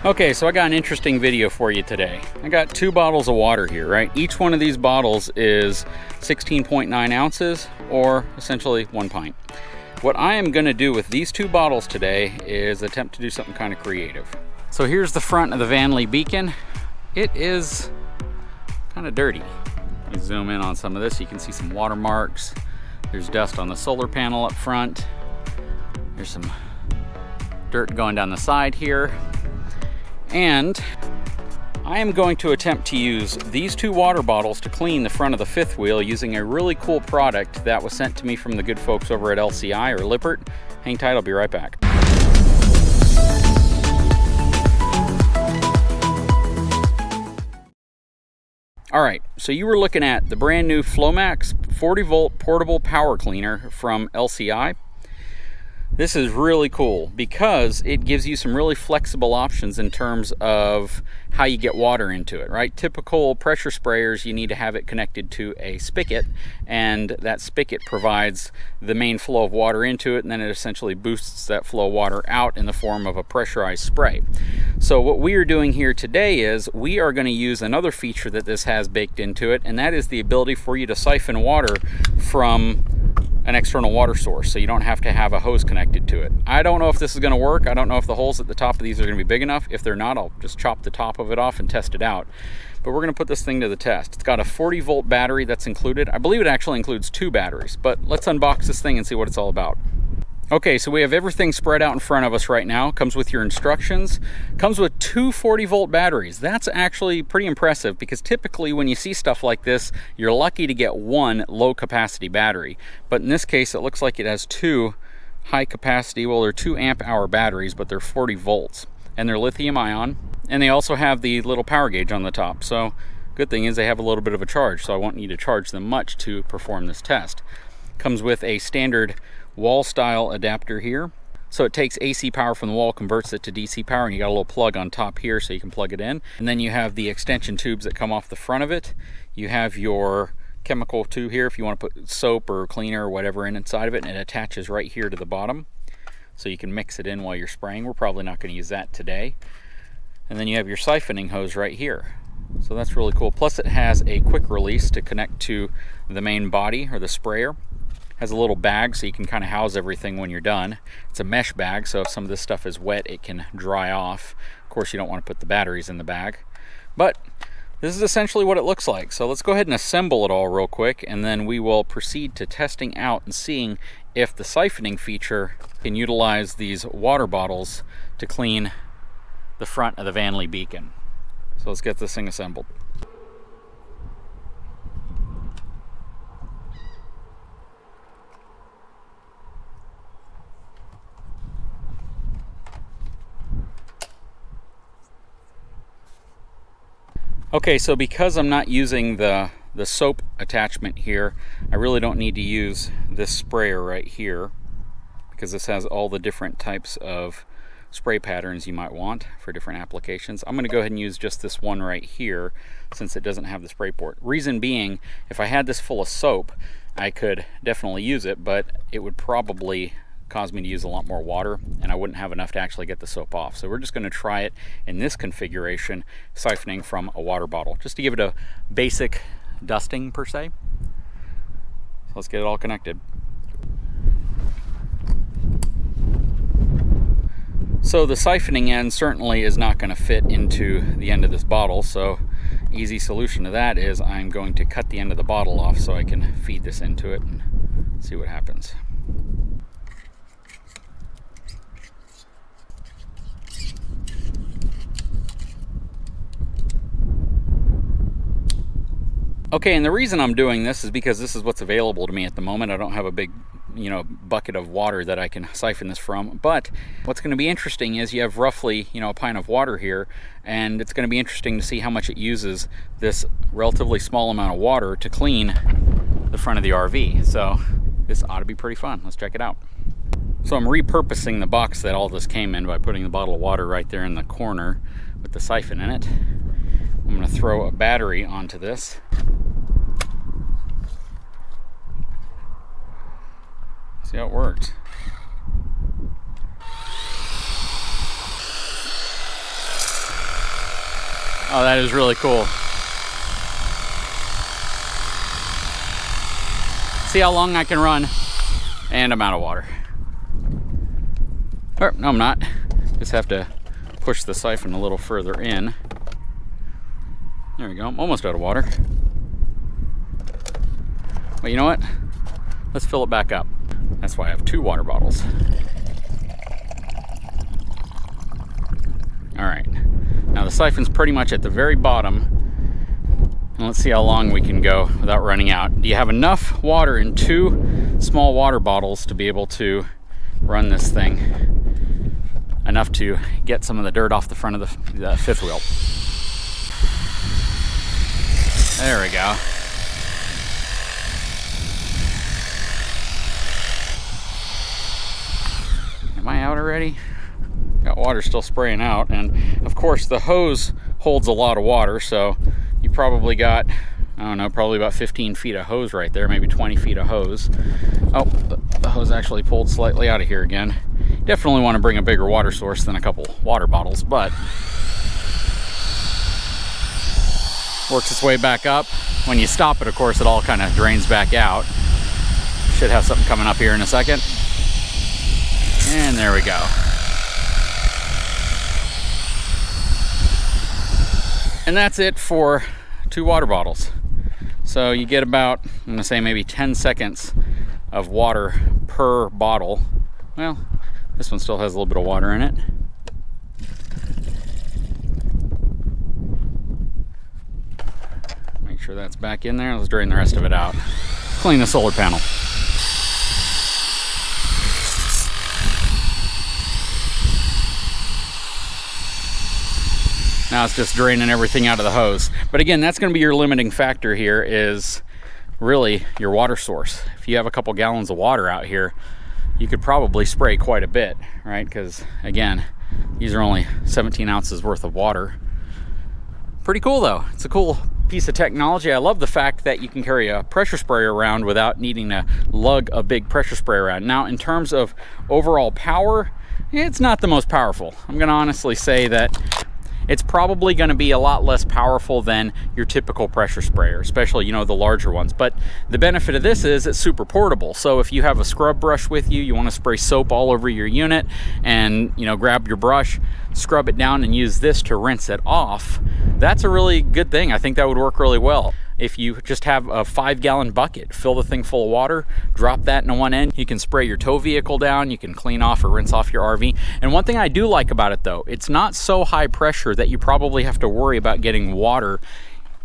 Okay, so I got an interesting video for you today. I got 2 bottles of water here, right? Each one of these bottles is 16.9 ounces, or essentially 1 pint. What I am gonna do with these 2 bottles today is attempt to do something kind of creative. So here's the front of the Vanley beacon. It is kind of dirty. Let me zoom in on some of this. You can see some watermarks. There's dust on the solar panel up front. There's some dirt going down the side here. And I am going to attempt to use these 2 water bottles to clean the front of the 5th wheel using a really cool product that was sent to me from the good folks over at LCI or Lippert. Hang tight, I'll be right back. All right, so you were looking at the brand new Flomax 40 volt portable power cleaner from LCI. This is really cool because it gives you some really flexible options in terms of how you get water into it, right? Typical pressure sprayers, you need to have it connected to a spigot, and that spigot provides the main flow of water into it, and then it essentially boosts that flow of water out in the form of a pressurized spray. So what we are doing here today is we are going to use another feature that this has baked into it, and that is the ability for you to siphon water from an external water source, so you don't have to have a hose connected to it. I don't know if this is going to work. I don't know if the holes at the top of these are going to be big enough. If they're not, I'll just chop the top of it off and test it out. But we're going to put this thing to the test. It's got a 40 volt battery that's included. I believe it actually includes 2 batteries, but let's unbox this thing and see what it's all about. Okay, so we have everything spread out in front of us right now. Comes with your instructions. Comes with 2 40 volt batteries. That's actually pretty impressive because typically when you see stuff like this, you're lucky to get 1 low capacity battery. But in this case, it looks like it has 2 high capacity, well, they're 2 amp hour batteries, but they're 40 volts. And they're lithium ion. And they also have the little power gauge on the top. So good thing is they have a little bit of a charge, so I won't need to charge them much to perform this test. Comes with a standard wall style adapter here. So it takes AC power from the wall, converts it to DC power, and you got a little plug on top here so you can plug it in. And then you have the extension tubes that come off the front of it. You have your chemical tube here if you want to put soap or cleaner or whatever inside of it, and it attaches right here to the bottom. So you can mix it in while you're spraying. We're probably not going to use that today. And then you have your siphoning hose right here. So that's really cool. Plus it has a quick release to connect to the main body or the sprayer. Has a little bag so you can kind of house everything when you're done. It's a mesh bag, so if some of this stuff is wet, it can dry off. Of course, you don't want to put the batteries in the bag. But this is essentially what it looks like. So let's go ahead and assemble it all real quick, and then we will proceed to testing out and seeing if the siphoning feature can utilize these water bottles to clean the front of the Vanley beacon. So let's get this thing assembled. Okay, so because I'm not using the soap attachment here, I really don't need to use this sprayer right here because this has all the different types of spray patterns you might want for different applications. I'm going to go ahead and use just this one right here since it doesn't have the spray port. Reason being, if I had this full of soap, I could definitely use it, but it would probably cause me to use a lot more water and I wouldn't have enough to actually get the soap off. So we're just going to try it in this configuration, siphoning from a water bottle, just to give it a basic dusting per se. So let's get it all connected. So the siphoning end certainly is not going to fit into the end of this bottle, so easy solution to that is I'm going to cut the end of the bottle off so I can feed this into it and see what happens. Okay, and the reason I'm doing this is because this is what's available to me at the moment. I don't have a big, bucket of water that I can siphon this from. But what's going to be interesting is you have roughly, a pint of water here, and it's going to be interesting to see how much it uses this relatively small amount of water to clean the front of the RV. So this ought to be pretty fun. Let's check it out. So I'm repurposing the box that all this came in by putting the bottle of water right there in the corner with the siphon in it. I'm going to throw a battery onto this. See how it works. Oh, that is really cool. See how long I can run, and I'm out of water. Or, no, I'm not. Just have to push the siphon a little further in. There we go, I'm almost out of water. But you know what? Let's fill it back up. That's why I have 2 water bottles. All right, now the siphon's pretty much at the very bottom. And let's see how long we can go without running out. Do you have enough water in 2 small water bottles to be able to run this thing? Enough to get some of the dirt off the front of the fifth wheel. There we go. Am I out already? Got water still spraying out, and of course the hose holds a lot of water, so you probably got, I don't know, probably about 15 feet of hose right there, maybe 20 feet of hose. Oh, the hose actually pulled slightly out of here again. Definitely want to bring a bigger water source than a couple water bottles, but works its way back up. When you stop it, of course, it all kind of drains back out. Should have something coming up here in a second. And there we go. And that's it for 2 water bottles. So you get about, I'm gonna say maybe 10 seconds of water per bottle. Well, this one still has a little bit of water in it. Make sure that's back in there. Let's drain the rest of it out. Clean the solar panel. Now it's just draining everything out of the hose. But again, that's going to be your limiting factor here, is really your water source. If you have a couple gallons of water out here, you could probably spray quite a bit, right? Because again, these are only 17 ounces worth of water. Pretty cool though. It's a cool piece of technology. I love the fact that you can carry a pressure sprayer around without needing to lug a big pressure sprayer around. Now, in terms of overall power, it's not the most powerful. I'm going to honestly say that it's probably going to be a lot less powerful than your typical pressure sprayer, especially, you know, the larger ones. But the benefit of this is it's super portable. So if you have a scrub brush with you, you want to spray soap all over your unit, and, you know, grab your brush, scrub it down, and use this to rinse it off, that's a really good thing. I think that would work really well. If you just have a 5-gallon bucket, fill the thing full of water, drop that into one end, you can spray your tow vehicle down, you can clean off or rinse off your RV. And one thing I do like about it though, it's not so high pressure that you probably have to worry about getting water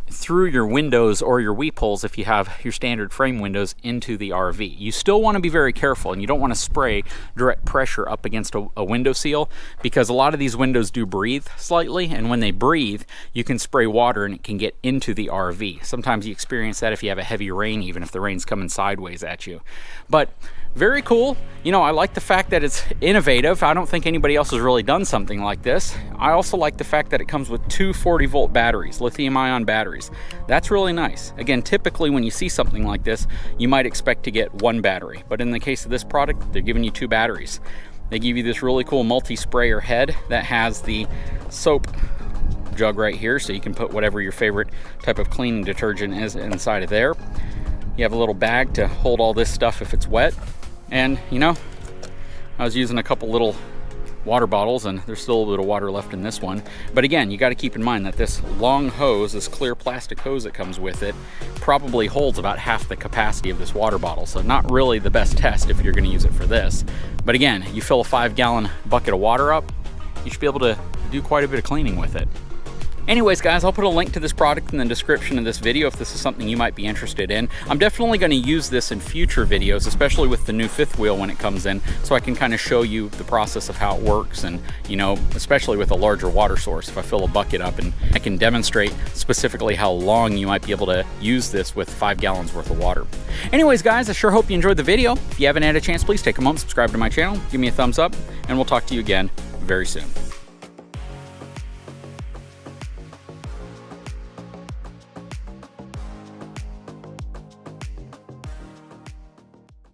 through your windows or your weep holes if you have your standard frame windows into the RV. You still want to be very careful, and you don't want to spray direct pressure up against a window seal, because a lot of these windows do breathe slightly, and when they breathe, you can spray water and it can get into the RV. Sometimes you experience that if you have a heavy rain, even if the rain's coming sideways at you. But very cool. You know, I like the fact that it's innovative. I don't think anybody else has really done something like this. I also like the fact that it comes with 2 40-volt batteries, lithium-ion batteries. That's really nice. Again, typically when you see something like this, you might expect to get 1 battery. But in the case of this product, they're giving you 2 batteries. They give you this really cool multi-sprayer head that has the soap jug right here, so you can put whatever your favorite type of cleaning detergent is inside of there. You have a little bag to hold all this stuff if it's wet. And, you know, I was using a couple little water bottles, and there's still a little bit of water left in this one. But again, you got to keep in mind that this long hose, this clear plastic hose that comes with it, probably holds about half the capacity of this water bottle. So not really the best test if you're going to use it for this. But again, you fill a 5-gallon bucket of water up, you should be able to do quite a bit of cleaning with it. Anyways, guys, I'll put a link to this product in the description of this video if this is something you might be interested in. I'm definitely going to use this in future videos, especially with the new 5th wheel when it comes in, so I can kind of show you the process of how it works, and, you know, especially with a larger water source, if I fill a bucket up, and I can demonstrate specifically how long you might be able to use this with 5 gallons worth of water. Anyways, guys, I sure hope you enjoyed the video. If you haven't had a chance, please take a moment, subscribe to my channel, give me a thumbs up, and we'll talk to you again very soon.